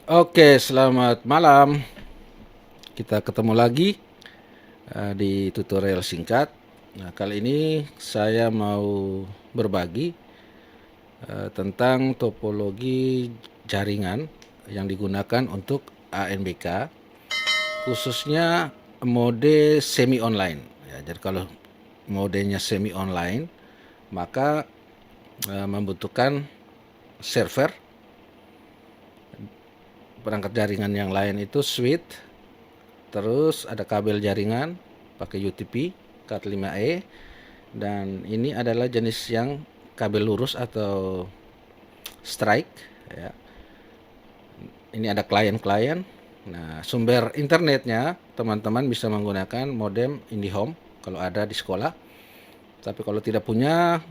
Oke, selamat malam. Kita ketemu lagi di tutorial singkat. Nah, kali ini saya mau berbagi tentang topologi jaringan yang digunakan untuk ANBK, khususnya mode semi online. Ya, jadi kalau modenya semi online, maka membutuhkan server, perangkat jaringan yang lain itu switch. Terus ada kabel jaringan pakai UTP Cat5e, dan ini adalah jenis yang kabel lurus atau strike ya. Ini ada klien-klien. Nah, sumber internetnya teman-teman bisa menggunakan modem IndiHome kalau ada di sekolah. Tapi kalau tidak punya,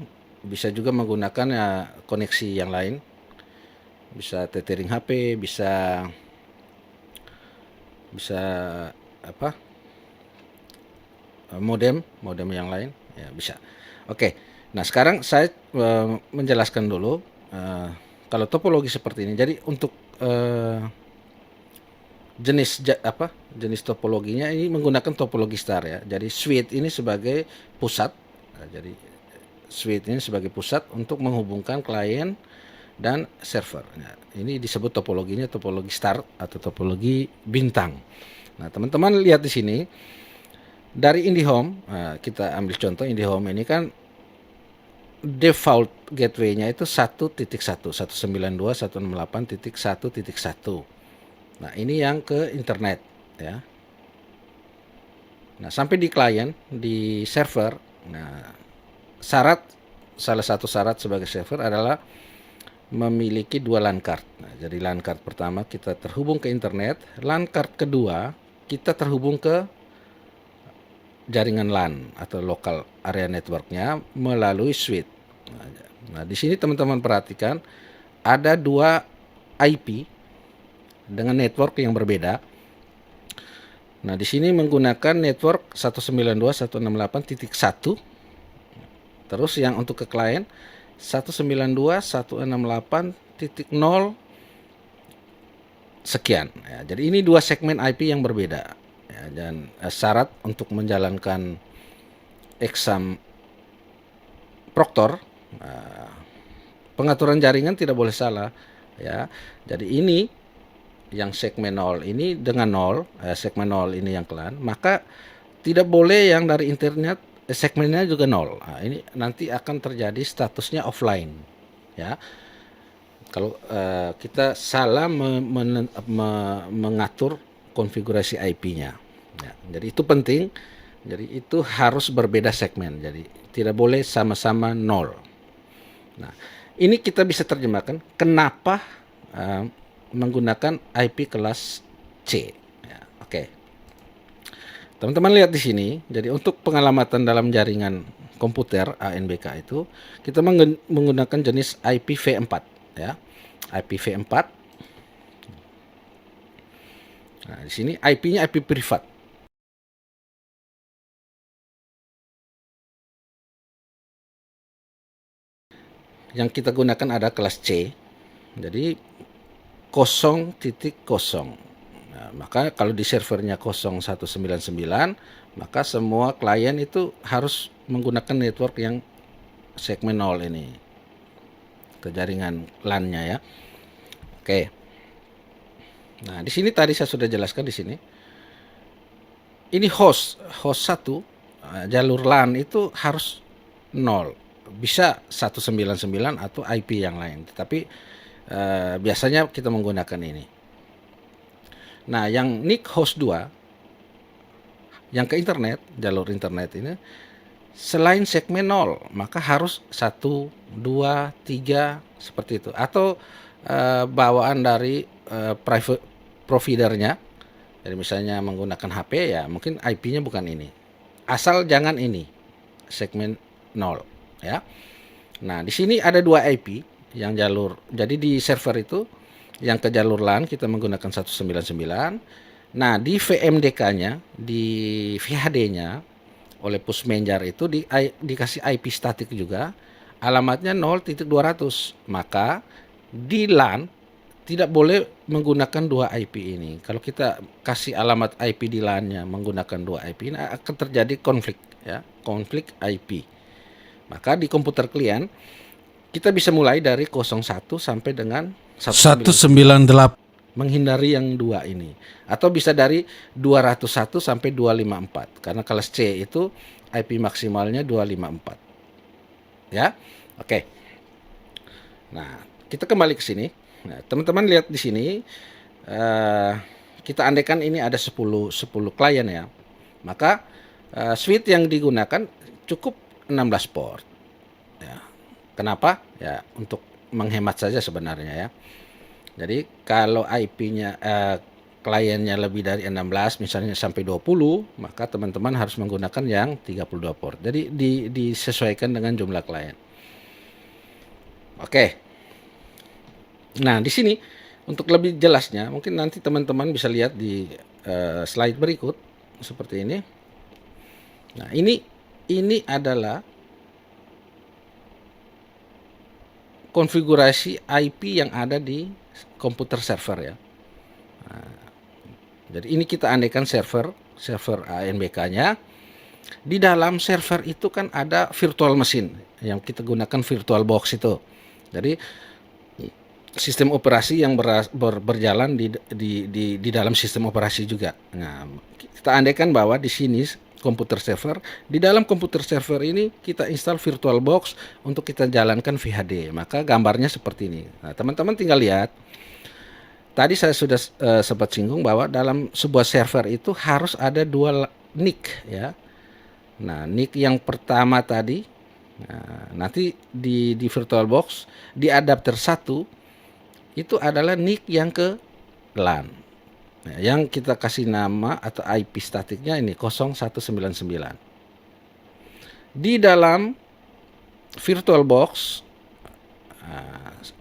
bisa juga menggunakan ya koneksi yang lain. Bisa tethering HP, bisa bisa apa? modem yang lain ya bisa. Oke. Nah, sekarang saya menjelaskan dulu kalau topologi seperti ini. Jadi untuk jenis topologinya ini menggunakan topologi star ya. Jadi switch ini sebagai pusat. Nah, jadi switch ini sebagai pusat untuk menghubungkan klien dan server. Nah, ini disebut topologinya topologi star atau topologi bintang. Nah, teman-teman lihat di sini dari IndiHome, kita ambil contoh IndiHome ini kan default gateway-nya itu 1.1, 192.168.1.1. Nah, ini yang ke internet ya. Nah, sampai di klien, di server. Nah, salah satu syarat sebagai server adalah memiliki dua LAN card. Nah, jadi LAN card pertama kita terhubung ke internet, LAN card kedua kita terhubung ke jaringan LAN atau local area networknya melalui switch. Nah, di sini teman-teman perhatikan ada dua IP dengan network yang berbeda. Nah, di sini menggunakan network 192.168.1. Terus yang untuk ke klien 192.168.0 sekian. Ya, jadi ini dua segmen IP yang berbeda. Ya, dan syarat untuk menjalankan exam Proctor, pengaturan jaringan tidak boleh salah ya. Jadi ini yang segmen 0 ini dengan 0, segmen 0 ini yang kelan, maka tidak boleh yang dari internet segmennya juga 0. Nah, ini nanti akan terjadi statusnya offline ya. Kalau kita salah mengatur konfigurasi IP-nya. Ya, jadi itu penting. Jadi itu harus berbeda segmen. Jadi tidak boleh sama-sama 0. Nah, ini kita bisa terjemahkan kenapa menggunakan IP kelas C. Ya, oke. Teman-teman lihat di sini. Jadi untuk pengalamatan dalam jaringan komputer ANBK itu kita menggunakan jenis IPv4 ya. IPv4. Nah, di sini IP-nya IP privat. Yang kita gunakan ada kelas C. Jadi 0.0. Nah, maka kalau di servernya 0199, maka semua klien itu harus menggunakan network yang segmen 0 ini ke jaringan LAN-nya ya. Oke. Nah, di sini tadi saya sudah jelaskan di sini. Ini host 1, jalur LAN itu harus 0. Bisa 199 atau IP yang lain. Tetapi biasanya kita menggunakan ini. Nah, yang NIC host 2 yang ke internet, jalur internet ini selain segmen 0, maka harus 1, 2, 3 seperti itu, atau bawaan dari private providernya. Jadi misalnya menggunakan HP ya, mungkin IP-nya bukan ini. Asal jangan ini segmen 0 ya. Nah, di sini ada dua IP yang jalur. Jadi di server itu yang ke jalur LAN kita menggunakan 199. Nah, di VMDK-nya, di VHD-nya oleh pusmenjar itu dikasih IP statik juga, alamatnya 0.200. Maka di LAN tidak boleh menggunakan dua IP ini. Kalau kita kasih alamat IP di LAN-nya menggunakan dua IP ini akan terjadi konflik ya, konflik IP. Maka di komputer klien kita bisa mulai dari 01 sampai dengan 198. menghindari yang dua ini, atau bisa dari 201 sampai 254 karena kelas C itu IP maksimalnya 254 ya. Oke. Nah, kita kembali ke sini. Nah, teman-teman lihat di sini, kita andaikan ini ada 10 klien ya. Maka switch yang digunakan cukup 16 port. Ya. Kenapa? Ya, untuk menghemat saja sebenarnya ya. Jadi kalau IP-nya kliennya lebih dari 16 misalnya sampai 20, maka teman-teman harus menggunakan yang 32 port. Jadi disesuaikan dengan jumlah klien. Oke. Nah, di sini untuk lebih jelasnya mungkin nanti teman-teman bisa lihat di slide berikut seperti ini. Nah, ini adalah konfigurasi IP yang ada di komputer server ya. Nah, jadi ini kita andaikan server ANBK-nya. Di dalam server itu kan ada virtual machine yang kita gunakan virtual box itu. Jadi sistem operasi yang berjalan di dalam sistem operasi juga. Nah, kita andaikan bahwa di sini komputer server, di dalam komputer server ini kita install virtual box untuk kita jalankan VHD. Maka gambarnya seperti ini. Nah, teman-teman tinggal lihat. Tadi saya sudah sempat singgung bahwa dalam sebuah server itu harus ada dua NIC ya. Nah, NIC yang pertama tadi, nah, nanti di VirtualBox di adapter 1 itu adalah NIC yang ke LAN. Nah, yang kita kasih nama atau IP statiknya ini 0199. Di dalam VirtualBox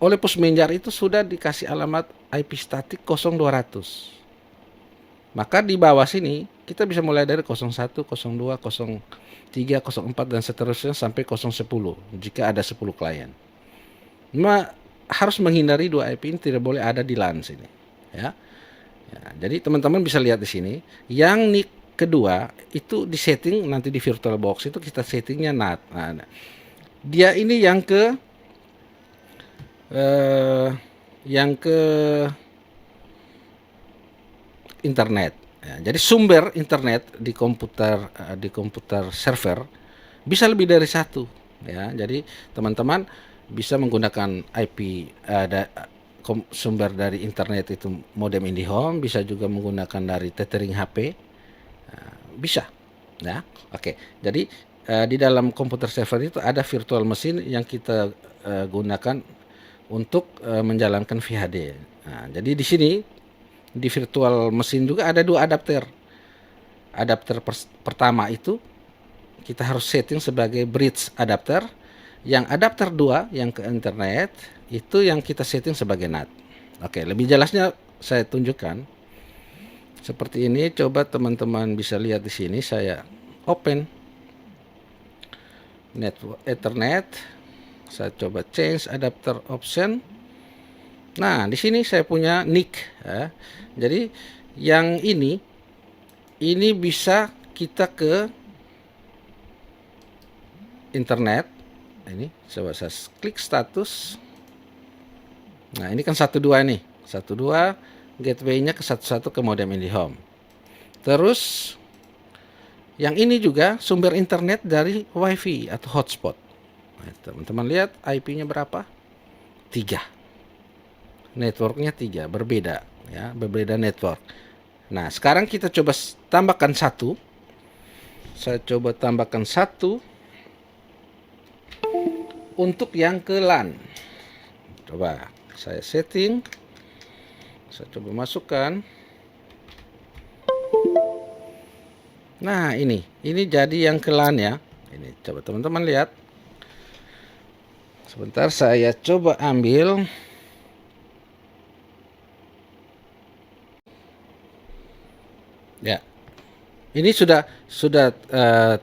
oleh pusmenjar itu sudah dikasih alamat IP statik 0200. Maka di bawah sini kita bisa mulai dari 01, 02, 03, 04 dan seterusnya sampai 010 jika ada 10 klien. Harus menghindari dua IP ini, tidak boleh ada di LAN sini ya. Jadi teman-teman bisa lihat di sini yang NIC kedua itu di setting nanti di VirtualBox itu kita settingnya NAT. Nah, dia ini yang ke internet. Ya, jadi sumber internet di komputer server bisa lebih dari satu. Ya, jadi teman-teman bisa menggunakan IP sumber dari internet itu modem IndiHome, bisa juga menggunakan dari tethering HP, bisa. Ya, oke. Jadi di dalam komputer server itu ada virtual machine yang kita gunakan untuk menjalankan VHD. Nah, jadi di sini di virtual machine juga ada dua adapter. Adapter pertama itu kita harus setting sebagai bridge adapter. Yang adapter 2 yang ke internet itu yang kita setting sebagai NAT. Oke, lebih jelasnya saya tunjukkan. Seperti ini, coba teman-teman bisa lihat di sini saya open network Ethernet. Saya coba change adapter option. Nah, di sini saya punya NIC ya. Jadi yang ini bisa kita ke internet. Ini coba saya klik status. Nah, ini kan 12 nih. 12 gateway-nya ke 11 ke modem IndiHome. Terus yang ini juga sumber internet dari WiFi atau hotspot. Nah, teman-teman lihat IP-nya berapa? 3. Networknya 3, berbeda ya, berbeda network. Nah, sekarang kita coba tambahkan 1. Saya coba tambahkan 1 untuk yang ke LAN. Coba saya setting. Saya coba masukkan. Nah, ini jadi yang ke LAN ya. Ini coba teman-teman lihat. Sebentar saya coba ambil. Ya. Ini sudah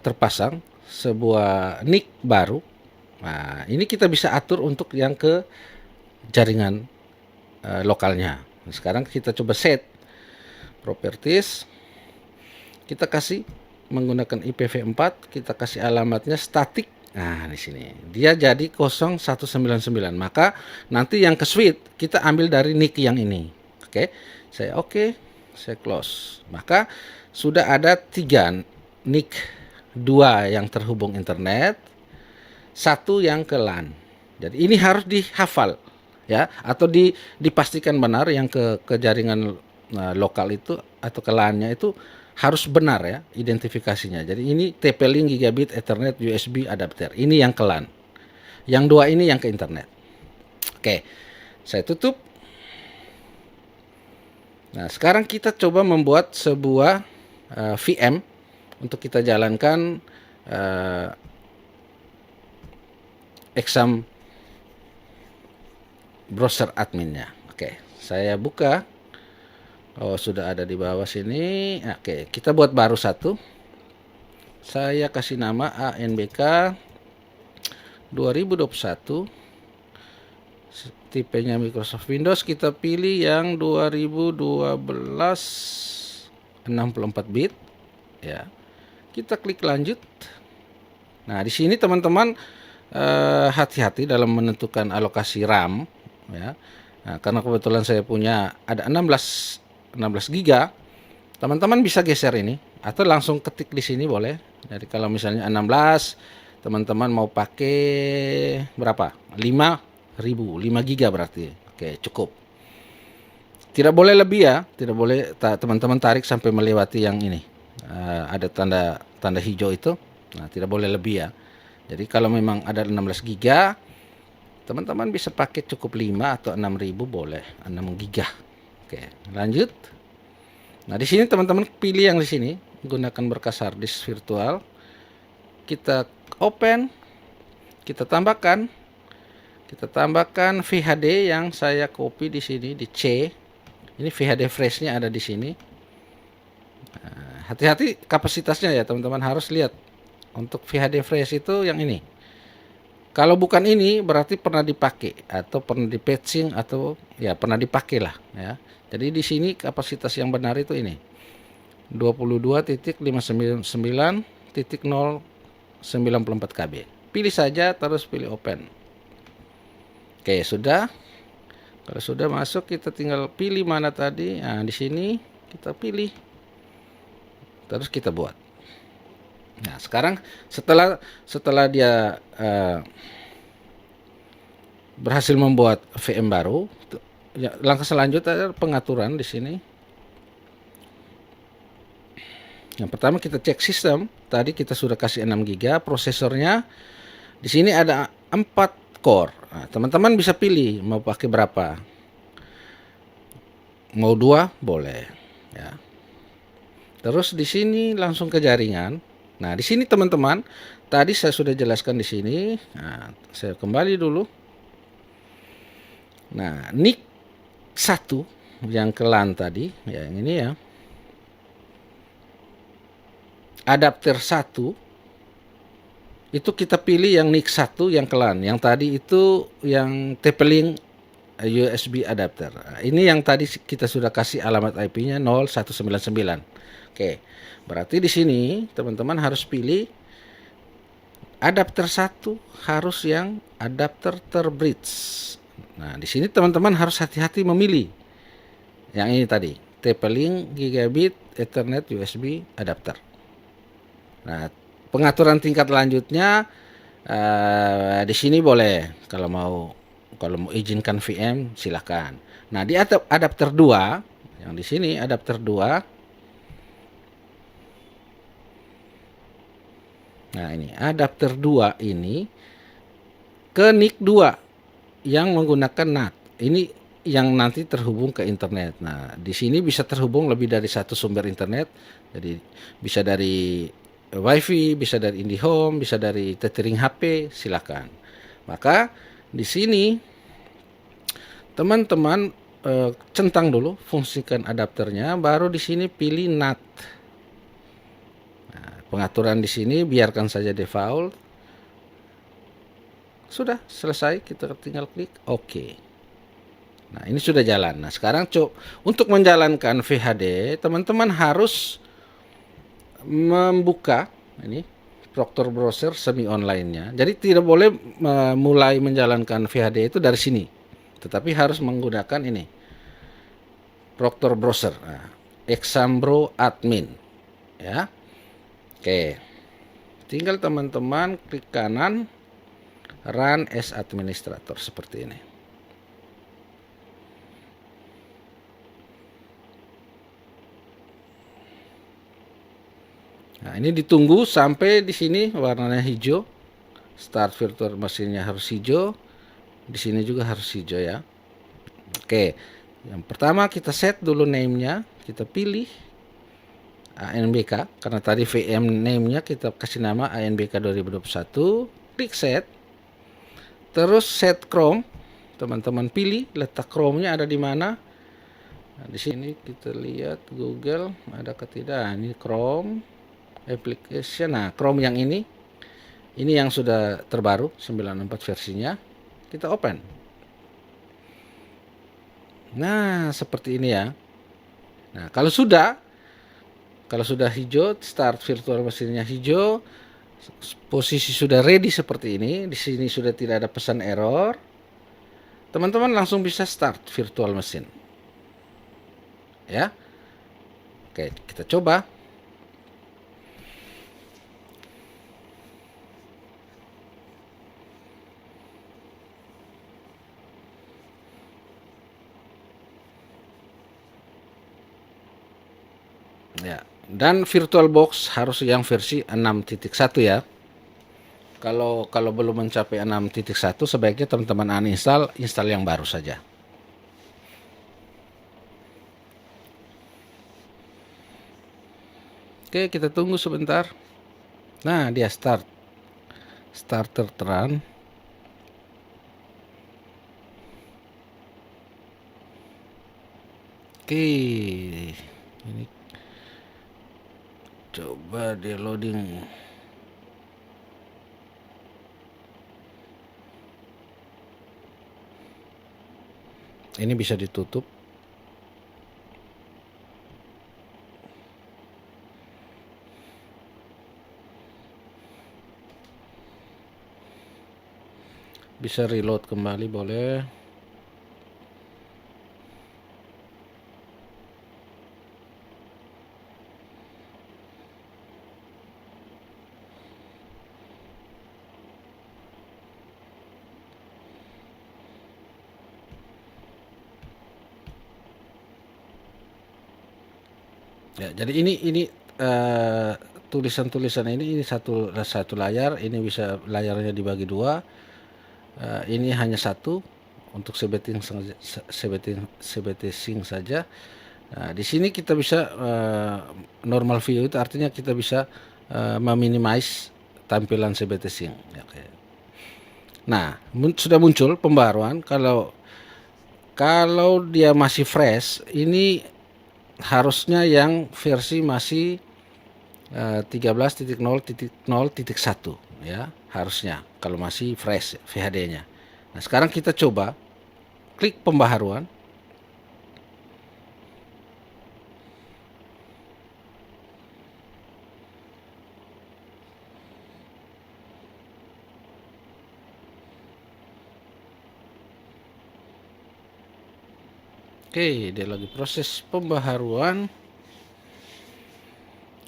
terpasang sebuah NIC baru. Nah, ini kita bisa atur untuk yang ke jaringan lokalnya. Sekarang kita coba set properties, kita kasih menggunakan IPv4, kita kasih alamatnya static. Nah, di sini dia jadi 0199. Maka nanti yang ke suite kita ambil dari NIC yang ini. Oke, saya close. Maka sudah ada 3 NIC, 2 yang terhubung internet, 1 yang ke LAN. Jadi ini harus dihafal ya, atau dipastikan benar yang ke jaringan lokal itu atau ke LAN-nya itu harus benar ya identifikasinya. Jadi ini TP-Link, Gigabit, Ethernet, USB, adapter. Ini yang ke LAN. Yang 2 ini yang ke internet. Oke, saya tutup. Nah, sekarang kita coba membuat sebuah VM untuk kita jalankan exam browser adminnya. Oke, saya buka. Oh, sudah ada di bawah sini. Oke, kita buat baru satu. Saya kasih nama ANBK 2021. Tipenya Microsoft Windows. Kita pilih yang 2012 64 bit. Ya. Kita klik lanjut. Nah, di sini teman-teman hati-hati dalam menentukan alokasi RAM ya. Nah, karena kebetulan saya punya ada 16 giga, teman-teman bisa geser ini atau langsung ketik di sini boleh. Jadi kalau misalnya 16, teman-teman mau pakai berapa? 5 giga berarti. Oke, cukup. Tidak boleh lebih ya, tidak boleh teman-teman tarik sampai melewati yang ini. Ada tanda hijau itu. Nah, tidak boleh lebih ya. Jadi kalau memang ada 16 giga, teman-teman bisa pakai cukup 5 atau 6000 boleh, 6 giga. Oke, lanjut. Nah, di sini teman-teman pilih yang di sini, gunakan berkas hard disk virtual. Kita open, kita tambahkan VHD yang saya copy di sini di C. Ini VHD freshnya ada di sini. Nah, hati-hati kapasitasnya ya teman-teman, harus lihat. Untuk VHD fresh itu yang ini. Kalau bukan ini berarti pernah dipakai atau pernah di patching atau ya pernah dipakai lah ya. Jadi di sini kapasitas yang benar itu ini 22.599.094 KB. Pilih saja terus pilih open. Oke, sudah. Kalau sudah masuk kita tinggal pilih mana tadi. Nah, di sini kita pilih. Terus kita buat. Nah, sekarang setelah dia berhasil membuat VM baru, ya, langkah selanjutnya adalah pengaturan di sini. Yang pertama kita cek sistem. Tadi kita sudah kasih 6 GB, prosesornya di sini ada 4 core. Nah, teman-teman bisa pilih mau pakai berapa. Mau 2 boleh, ya. Terus di sini langsung ke jaringan. Nah, di sini teman-teman, tadi saya sudah jelaskan di sini. Nah, saya kembali dulu. Nah, NIC 1 yang ke LAN tadi, ya yang ini ya. Adapter 1 itu kita pilih yang NIC 1 yang ke LAN. Yang tadi itu yang TP-Link USB adapter. Nah, ini yang tadi kita sudah kasih alamat IP-nya 0199. Oke. Berarti di sini teman-teman harus pilih adapter 1 harus yang adapter terbridge. Nah, di sini teman-teman harus hati-hati memilih yang ini tadi, TP-Link, Gigabit, Ethernet, USB, adapter. Nah, pengaturan tingkat lanjutnya di sini boleh kalau mau izinkan VM silahkan. Nah, di adapter 2 yang di sini adapter 2. Nah, ini adapter 2 ini ke NIC 2 yang menggunakan NAT. Ini yang nanti terhubung ke internet. Nah, di sini bisa terhubung lebih dari satu sumber internet. Jadi bisa dari WiFi, bisa dari IndiHome, bisa dari tethering HP, silakan. Maka di sini teman-teman centang dulu, fungsikan adapternya, baru di sini pilih NAT. Nah, pengaturan di sini biarkan saja default. Sudah selesai, kita tinggal klik OK. Nah, ini sudah jalan. Nah, sekarang untuk menjalankan VHD, teman-teman harus membuka ini Proctor Browser semi online-nya. Jadi tidak boleh mulai menjalankan VHD itu dari sini, tetapi harus menggunakan ini Proctor Browser. Nah, Exambro Admin, ya. Oke, tinggal teman-teman klik kanan Run as Administrator seperti ini. Nah, ini ditunggu sampai di sini warnanya hijau. Start virtual mesinnya harus hijau. Di sini juga harus hijau ya. Oke, yang pertama kita set dulu name-nya. Kita pilih ANBK. Karena tadi VM name-nya kita kasih nama ANBK 2021. Klik set. Terus set Chrome. Teman-teman pilih letak Chrome-nya ada di mana. Nah, di sini kita lihat Google ada tidak. Ini Chrome application. Nah, Chrome yang ini yang sudah terbaru 94 versinya. Kita open. Nah, seperti ini ya. Nah, kalau sudah hijau, start virtual mesinnya hijau, posisi sudah ready seperti ini, di sini sudah tidak ada pesan error, teman-teman langsung bisa start virtual mesin. Ya. Oke, kita coba. Ya, dan VirtualBox harus yang versi 6.1 ya. Kalau belum mencapai 6.1 sebaiknya teman-teman uninstall, install yang baru saja. Oke, kita tunggu sebentar. Nah, dia starter run. Oke, ini coba dia loading. Ini bisa ditutup. Bisa reload kembali boleh. Ya, jadi ini tulisan-tulisan ini satu layar, ini bisa layarnya dibagi dua. Ini hanya satu untuk setting saja. Nah, di sini kita bisa normal view, itu artinya kita bisa meminimize tampilan setting. Ya, okay. Nah, sudah muncul pembaruan. Kalau dia masih fresh, ini harusnya yang versi masih 13.0.0.1 ya, harusnya kalau masih fresh VHD-nya. Nah, sekarang kita coba klik pembaharuan. Oke, dia lagi proses pembaharuan.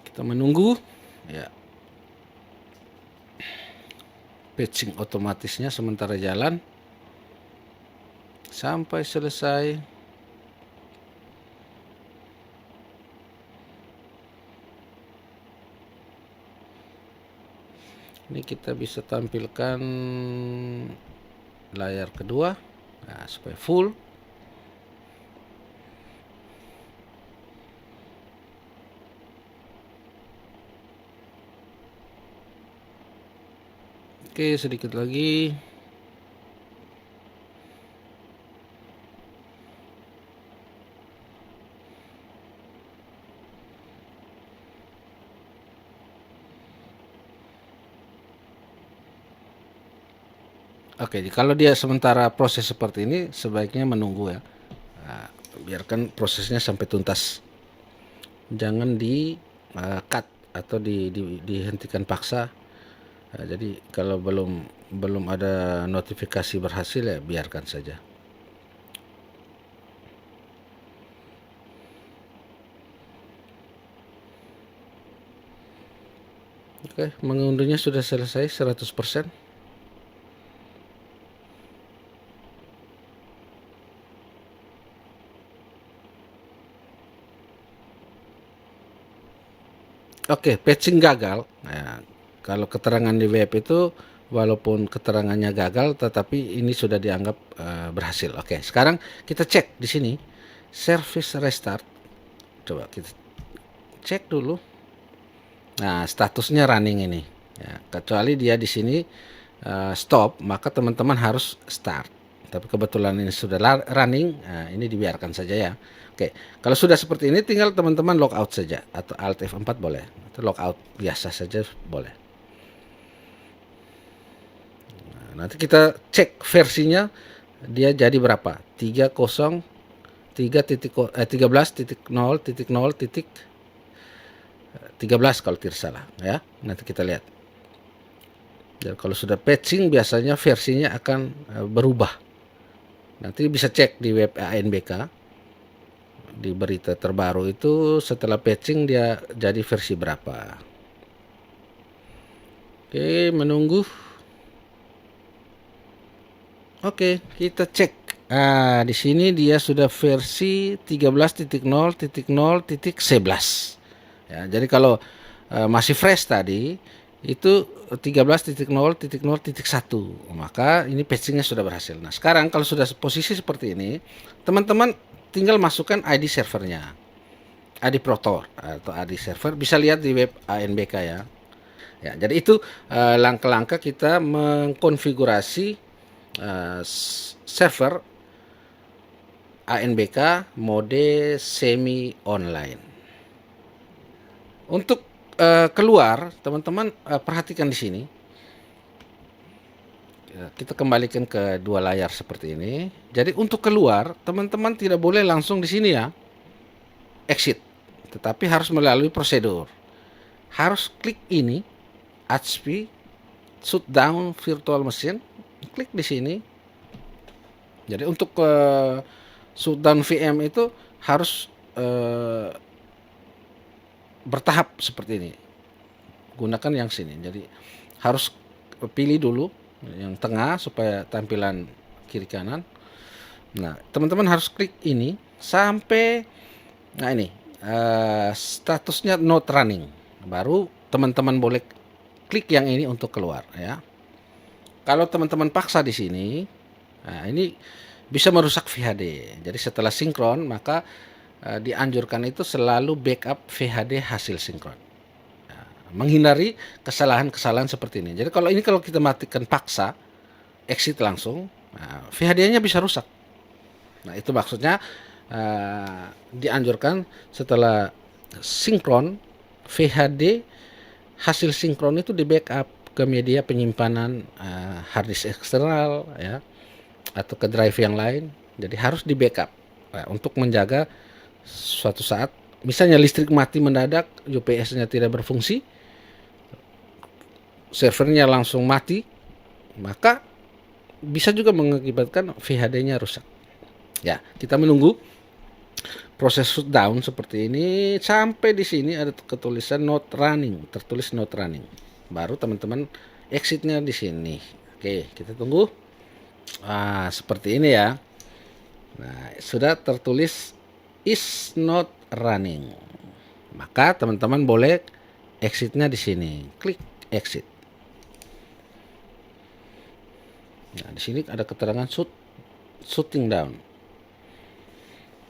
Kita menunggu ya. Patching otomatisnya sementara jalan sampai selesai. Ini kita bisa tampilkan layar kedua, nah, supaya full. Oke, sedikit lagi. Oke, kalau dia sementara proses seperti ini, sebaiknya menunggu ya. biarkan prosesnya sampai tuntas. Jangan di cut atau dihentikan paksa. Jadi kalau belum ada notifikasi berhasil ya biarkan saja. Oke, mengunduhnya sudah selesai 100%. Oke, patching gagal. Nah, kalau keterangan di web itu walaupun keterangannya gagal, tetapi ini sudah dianggap berhasil. Oke, sekarang kita cek di sini service restart. Coba kita cek dulu. Nah, statusnya running ini. Ya, kecuali dia di sini stop, maka teman-teman harus start. Tapi kebetulan ini sudah running, nah ini dibiarkan saja ya. Oke, kalau sudah seperti ini tinggal teman-teman logout saja atau Alt F4 boleh, atau logout biasa saja boleh. Nah, nanti kita cek versinya dia jadi berapa? 13.0.0.13 kalau tidak salah ya. Nanti kita lihat. Dan kalau sudah patching biasanya versinya akan berubah. Nanti bisa cek di web ANBK. Di berita terbaru itu setelah patching dia jadi versi berapa. Oke, menunggu. Oke, kita cek. Nah, di sini dia sudah versi 13.0.0.11. Ya, jadi kalau masih fresh tadi itu 13.0.0.1, maka ini patchingnya sudah berhasil. Nah, sekarang kalau sudah posisi seperti ini, teman-teman tinggal masukkan ID servernya, ID Protor atau ID server, bisa lihat di web ANBK ya. Ya, jadi itu langkah-langkah kita mengkonfigurasi server ANBK mode semi online. Untuk keluar, teman-teman perhatikan di sini. Kita kembalikan ke dua layar seperti ini. Jadi untuk keluar, teman-teman tidak boleh langsung di sini ya, exit, tetapi harus melalui prosedur. Harus klik ini, HP, shutdown virtual machine, klik di sini. Jadi untuk shutdown VM itu harus bertahap seperti ini. Gunakan yang sini. Jadi harus pilih dulu yang tengah supaya tampilan kiri kanan. Nah, teman-teman harus klik ini sampai ini statusnya not running. Baru teman-teman boleh klik yang ini untuk keluar ya. Kalau teman-teman paksa di sini, nah ini bisa merusak VHD. Jadi setelah sinkron maka dianjurkan itu selalu backup VHD hasil sinkron. Menghindari kesalahan-kesalahan seperti ini. Jadi kalau kita matikan paksa, exit langsung, nah, VHD-nya bisa rusak. Nah itu maksudnya dianjurkan setelah sinkron, VHD hasil sinkron itu di backup ke media penyimpanan hard disk eksternal ya, atau ke drive yang lain. Jadi harus di backup untuk menjaga suatu saat misalnya listrik mati mendadak, UPS-nya tidak berfungsi, servernya langsung mati, maka bisa juga mengakibatkan VHD-nya rusak. Ya, kita menunggu proses shutdown seperti ini sampai di sini ada ketulisan not running, tertulis not running. Baru teman-teman exitnya di sini. Oke, kita tunggu. Seperti ini ya. Nah, sudah tertulis is not running. Maka teman-teman boleh exitnya di sini. Klik exit. Nah, di sini ada keterangan shutting down.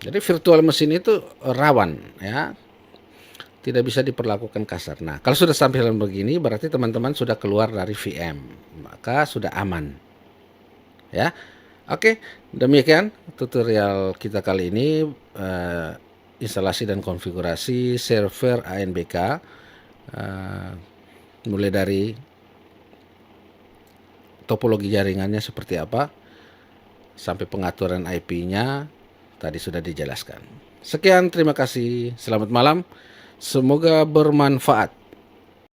Jadi virtual machine itu rawan ya. Tidak bisa diperlakukan kasar. Nah, kalau sudah sampai begini berarti teman-teman sudah keluar dari VM. Maka sudah aman. Ya. Oke, demikian tutorial kita kali ini instalasi dan konfigurasi server ANBK mulai dari topologi jaringannya seperti apa sampai pengaturan IP-nya, tadi sudah dijelaskan. Sekian, terima kasih. Selamat malam. Semoga bermanfaat.